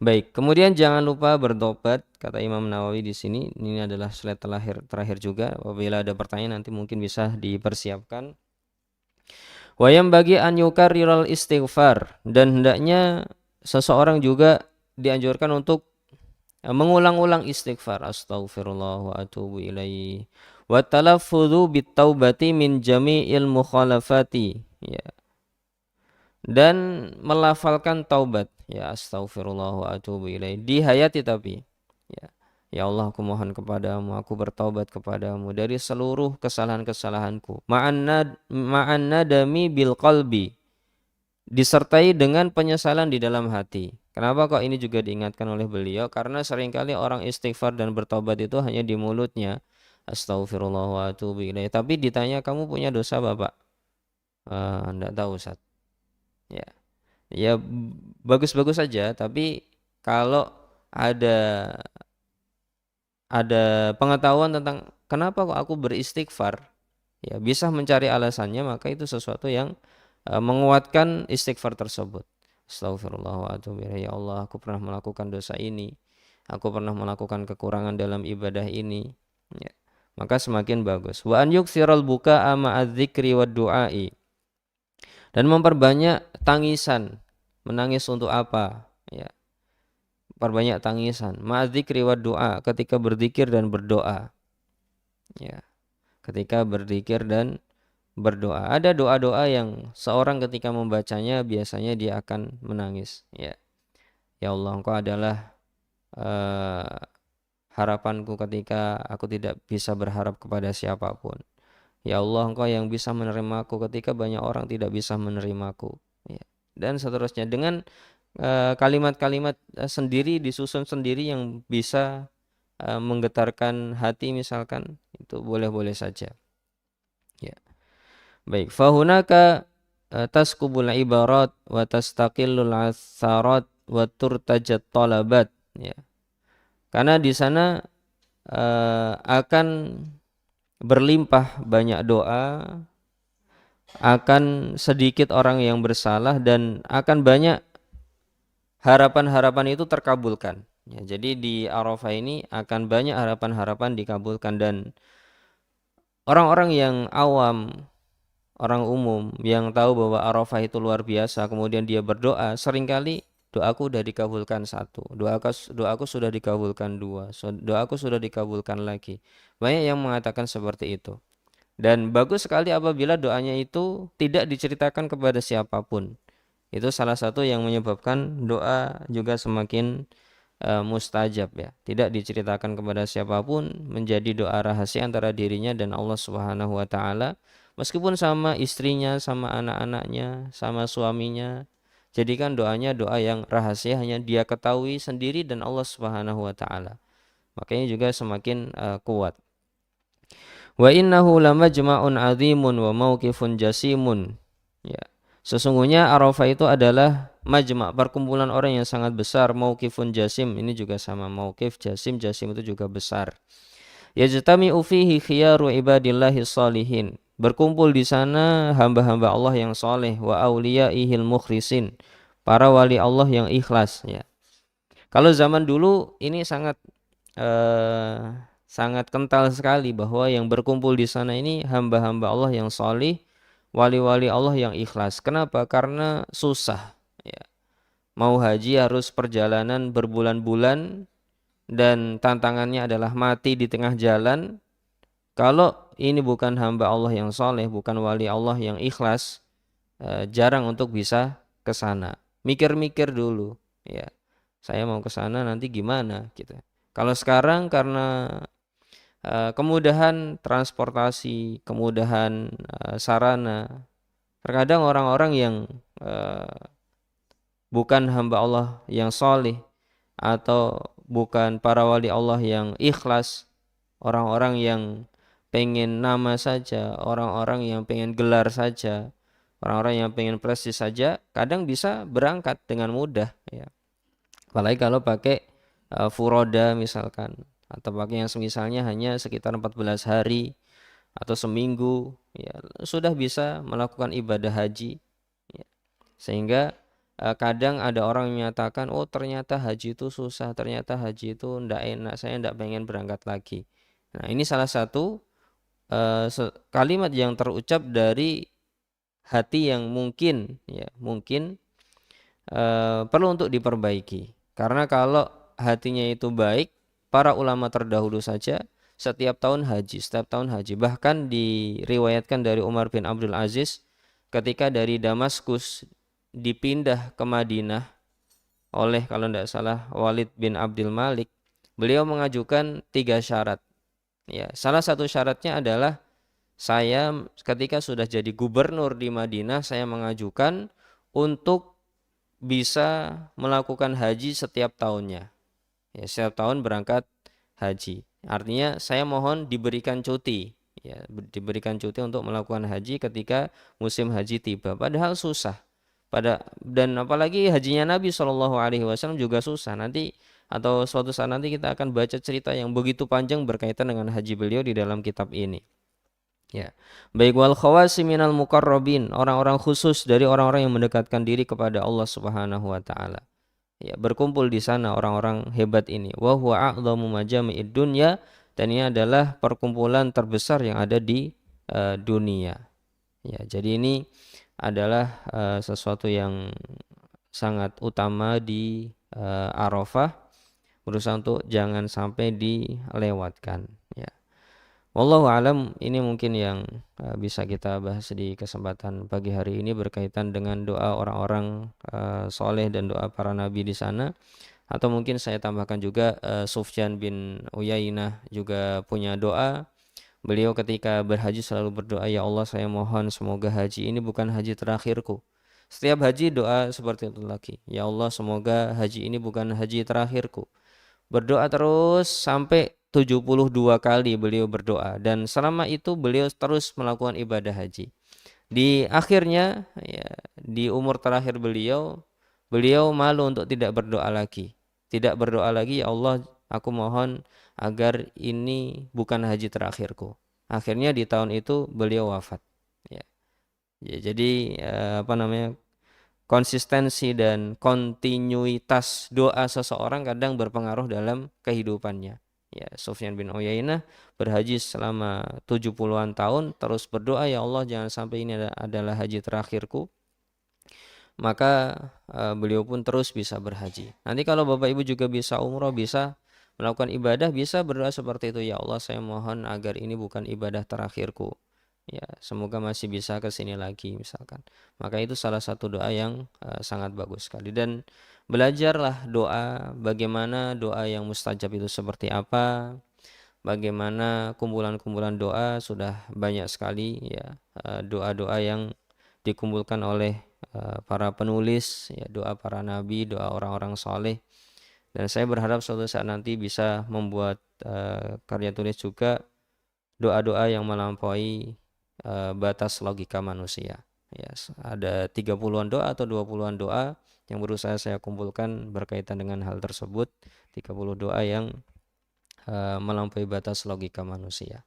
Baik, kemudian jangan lupa bertobat kata Imam Nawawi di sini. Ini adalah slide terakhir juga. Apabila ada pertanyaan nanti mungkin bisa dipersiapkan. Wayam bagi an yukarriral istighfar, dan hendaknya seseorang juga dianjurkan untuk mengulang-ulang istighfar, astaghfirullah wa atubu ilaih, wa talaffudzu bitaubati min jami'il mukhalafati, ya, dan melafalkan taubat, ya, astaghfirullah wa atubu ilaih di hayati, tapi ya, ya Allah, aku mohon kepadamu, aku bertaubat kepadamu dari seluruh kesalahan-kesalahanku, ma'an nadami bil qalbi, disertai dengan penyesalan di dalam hati. Kenapa kok ini juga diingatkan oleh beliau? Karena seringkali orang istighfar dan bertobat itu hanya di mulutnya, astagfirullah wa atubu ilaih. Tapi ditanya, kamu punya dosa Bapak? Enggak tahu Ustaz. Ya, ya, bagus-bagus saja. Tapi kalau ada pengetahuan tentang kenapa kok aku beristighfar, ya bisa mencari alasannya, maka itu sesuatu yang menguatkan istighfar tersebut. Astagfirullah wa atubu ilaih. Ya Allah, aku pernah melakukan dosa ini. Aku pernah melakukan kekurangan dalam ibadah ini. Ya. Maka semakin bagus. Wa an yuksiral buka'a ma'adzikri wa du'ai. Dan memperbanyak tangisan. Menangis untuk apa? Ya. Perbanyak tangisan. Ma'adzikri wa du'a. Ketika berzikir dan berdoa. Ya. Ketika berzikir dan berdoa. Ada doa-doa yang seorang ketika membacanya biasanya dia akan menangis. Ya, ya Allah, Engkau adalah uh, harapanku ketika aku tidak bisa berharap kepada siapapun. Ya Allah, Engkau yang bisa menerimaku ketika banyak orang tidak bisa menerimaku. Ya. Dan seterusnya dengan kalimat-kalimat sendiri, disusun sendiri yang bisa menggetarkan hati misalkan, itu boleh-boleh saja. Ya. Baik, fahunaka taskubul ibarat wa tastaqillul atharat wa turtajat talabat, ya. Karena di sana akan berlimpah banyak doa, akan sedikit orang yang bersalah, dan akan banyak harapan-harapan itu terkabulkan. Ya, jadi di Arafah ini akan banyak harapan-harapan dikabulkan, dan orang-orang yang awam, orang umum yang tahu bahwa Arafah itu luar biasa, kemudian dia berdoa, seringkali doaku sudah dikabulkan satu, doaku sudah dikabulkan dua, doaku sudah dikabulkan lagi. Banyak yang mengatakan seperti itu. Dan bagus sekali apabila doanya itu tidak diceritakan kepada siapapun. Itu salah satu yang menyebabkan doa juga semakin mustajab, ya. Tidak diceritakan kepada siapapun, menjadi doa rahasia antara dirinya dan Allah Subhanahu wa taala. Meskipun sama istrinya, sama anak-anaknya, sama suaminya, jadikan doanya doa yang rahasia, hanya dia ketahui sendiri dan Allah Subhanahu wa taala. Makanya juga semakin kuat. Wa innahu lamajma'un 'azimun wa mauqifun jasimun. Ya. Sesungguhnya Arafah itu adalah majma', perkumpulan orang yang sangat besar, mauqifun jasim, ini juga sama, mauqif, jasim, jasim itu juga besar. Yajtami'u fihi khiyaru ibadillahi sholihin. Berkumpul di sana hamba-hamba Allah yang soleh, wa auliyaihil mukhlisin, para wali Allah yang ikhlas, ya. Kalau zaman dulu ini eh, sangat kental sekali bahwa yang berkumpul di sana ini hamba-hamba Allah yang soleh, wali-wali Allah yang ikhlas. Kenapa? Karena susah, ya. Mau haji harus perjalanan berbulan-bulan, dan tantangannya adalah mati di tengah jalan. Kalau ini bukan hamba Allah yang soleh, bukan wali Allah yang ikhlas, jarang untuk bisa ke sana. Mikir-mikir dulu, ya. Saya mau ke sana nanti gimana gitu. Kalau sekarang karena kemudahan transportasi, kemudahan sarana, terkadang orang-orang yang eh, bukan hamba Allah yang soleh, atau bukan para wali Allah yang ikhlas, orang-orang yang pengen nama saja, orang-orang yang pengen gelar saja, orang-orang yang pengen prestis saja, kadang bisa berangkat dengan mudah, ya. Apalagi kalau pakai furoda misalkan, atau pakai yang semisalnya hanya sekitar 14 hari atau seminggu, ya, sudah bisa melakukan ibadah haji, ya. Sehingga kadang ada orang yang menyatakan, oh ternyata haji itu susah, ternyata haji itu ndak enak, saya ndak pengen berangkat lagi. Nah, ini salah satu kalimat yang terucap dari hati yang mungkin ya mungkin perlu untuk diperbaiki. Karena kalau hatinya itu baik, para ulama terdahulu saja setiap tahun haji. Bahkan diriwayatkan dari Umar bin Abdul Aziz ketika dari Damaskus dipindah ke Madinah oleh kalau tidak salah Walid bin Abdul Malik, beliau mengajukan 3 syarat. Ya, salah satu syaratnya adalah saya ketika sudah jadi gubernur di Madinah, saya mengajukan untuk bisa melakukan haji setiap tahunnya. Ya, setiap tahun berangkat haji. Artinya saya mohon diberikan cuti, ya, diberikan cuti untuk melakukan haji ketika musim haji tiba. Padahal susah. Dan apalagi hajinya Nabi Shallallahu Alaihi Wasallam juga susah. Nanti atau suatu saat nanti kita akan baca cerita yang begitu panjang berkaitan dengan haji beliau di dalam kitab ini. Ya, baik wal khawasi minal muqarrabin, orang-orang khusus dari orang-orang yang mendekatkan diri kepada Allah Subhanahu wa taala. Ya, berkumpul di sana orang-orang hebat ini. Wa huwa a'dhamu majami'id dunya, dan ini adalah perkumpulan terbesar yang ada di dunia. Ya, jadi ini adalah sesuatu yang sangat utama di Arafah, berusaha untuk jangan sampai dilewatkan. Ya. Wallahu alam, ini mungkin yang bisa kita bahas di kesempatan pagi hari ini berkaitan dengan doa orang-orang soleh dan doa para nabi di sana. Atau mungkin saya tambahkan juga Sufyan bin Uyainah juga punya doa. Beliau ketika berhaji selalu berdoa, ya Allah saya mohon semoga haji ini bukan haji terakhirku. Setiap haji doa seperti itu lagi. Ya Allah semoga haji ini bukan haji terakhirku. Berdoa terus sampai 72 kali beliau berdoa, dan selama itu beliau terus melakukan ibadah haji. Di akhirnya ya, di umur terakhir beliau malu untuk tidak berdoa lagi. Tidak berdoa lagi, ya Allah aku mohon agar ini bukan haji terakhirku. Akhirnya di tahun itu beliau wafat. Ya. Ya, jadi apa namanya, konsistensi dan kontinuitas doa seseorang kadang berpengaruh dalam kehidupannya. Ya, Sufyan bin Uyainah berhaji selama 70-an tahun, terus berdoa, ya Allah jangan sampai ini adalah haji terakhirku. Maka beliau pun terus bisa berhaji. Nanti kalau Bapak Ibu juga bisa umroh, bisa melakukan ibadah, bisa berdoa seperti itu, ya Allah saya mohon agar ini bukan ibadah terakhirku. Ya, semoga masih bisa ke sini lagi misalkan. Maka itu salah satu doa yang sangat bagus sekali. Dan belajarlah doa, bagaimana doa yang mustajab itu seperti apa, bagaimana kumpulan-kumpulan doa sudah banyak sekali ya, doa-doa yang dikumpulkan oleh para penulis, ya, doa para nabi, doa orang-orang soleh. Dan saya berharap suatu saat nanti bisa membuat karya tulis juga doa-doa yang melampaui batas logika manusia. Ya, ada 30-an doa atau 20-an doa yang berusaha saya kumpulkan berkaitan dengan hal tersebut. 30 doa yang melampaui batas logika manusia.